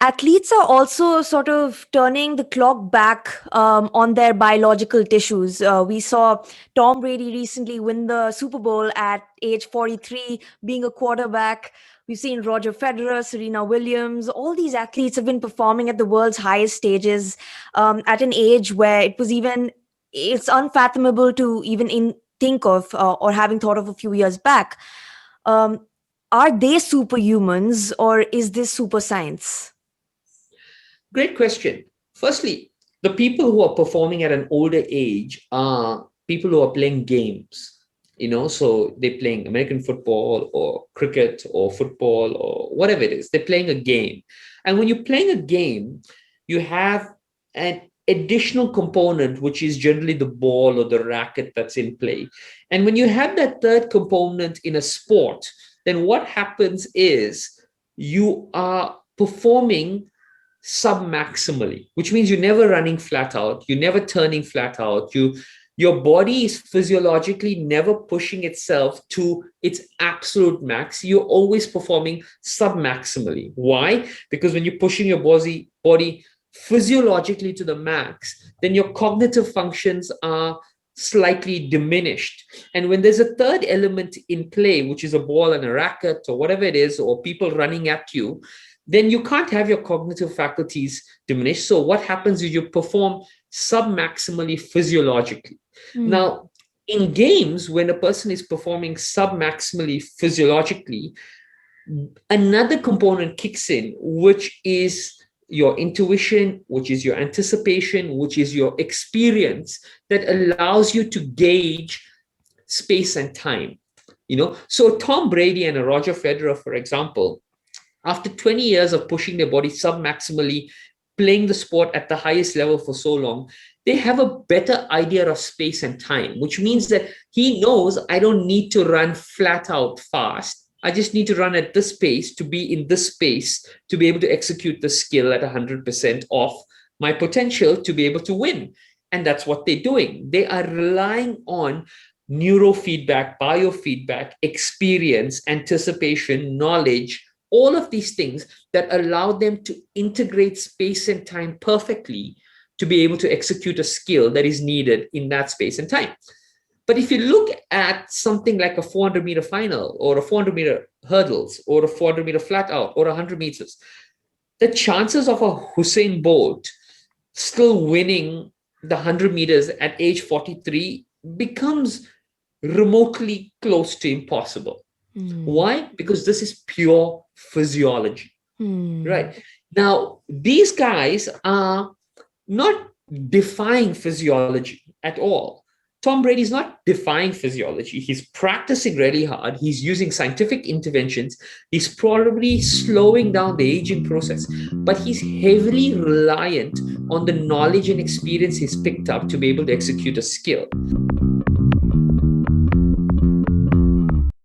Athletes are also sort of turning the clock back on their biological tissues. We saw Tom Brady recently win the Super Bowl at age 43, being a quarterback. We've seen Roger Federer, Serena Williams. All these athletes have been performing at the world's highest stages at an age where it's unfathomable to even think of or having thought of a few years back. Um, are they superhumans or is this super science? Great question. Firstly, the people who are performing at an older age are people who are playing games. So they're playing American football or cricket or football or whatever it is. They're playing a game. And when you're playing a game, you have an additional component, which is generally the ball or the racket that's in play. And when you have that third component in a sport, then what happens is you are performing submaximally, which means you're never running flat out, you're never turning flat out, your body is physiologically never pushing itself to its absolute max. You're always performing submaximally. Why? Because when you're pushing your body physiologically to the max, then your cognitive functions are slightly diminished. And when there's a third element in play, which is a ball and a racket or whatever it is, or people running at you, then you can't have your cognitive faculties diminished. So what happens is you perform submaximally physiologically. Now, in games, when a person is performing submaximally physiologically, another component kicks in, which is your intuition, which is your anticipation, which is your experience that allows you to gauge space and time. So Tom Brady and a Roger Federer, for example, after 20 years of pushing their body submaximally, playing the sport at the highest level for so long, they have a better idea of space and time, which means that he knows I don't need to run flat out fast. I just need to run at this pace to be in this space to be able to execute the skill at 100% of my potential to be able to win. And that's what they're doing. They are relying on neurofeedback, biofeedback, experience, anticipation, knowledge, all of these things that allow them to integrate space and time perfectly to be able to execute a skill that is needed in that space and time. But if you look at something like a 400-meter final or a 400-meter hurdles or a 400-meter flat out or 100 meters, the chances of a Usain Bolt still winning the 100 meters at age 43 becomes remotely close to impossible. Why? Because this is pure physiology, right? Now, these guys are not defying physiology at all. Tom Brady is not defying physiology. He's practicing really hard. He's using scientific interventions. He's probably slowing down the aging process, but he's heavily reliant on the knowledge and experience he's picked up to be able to execute a skill.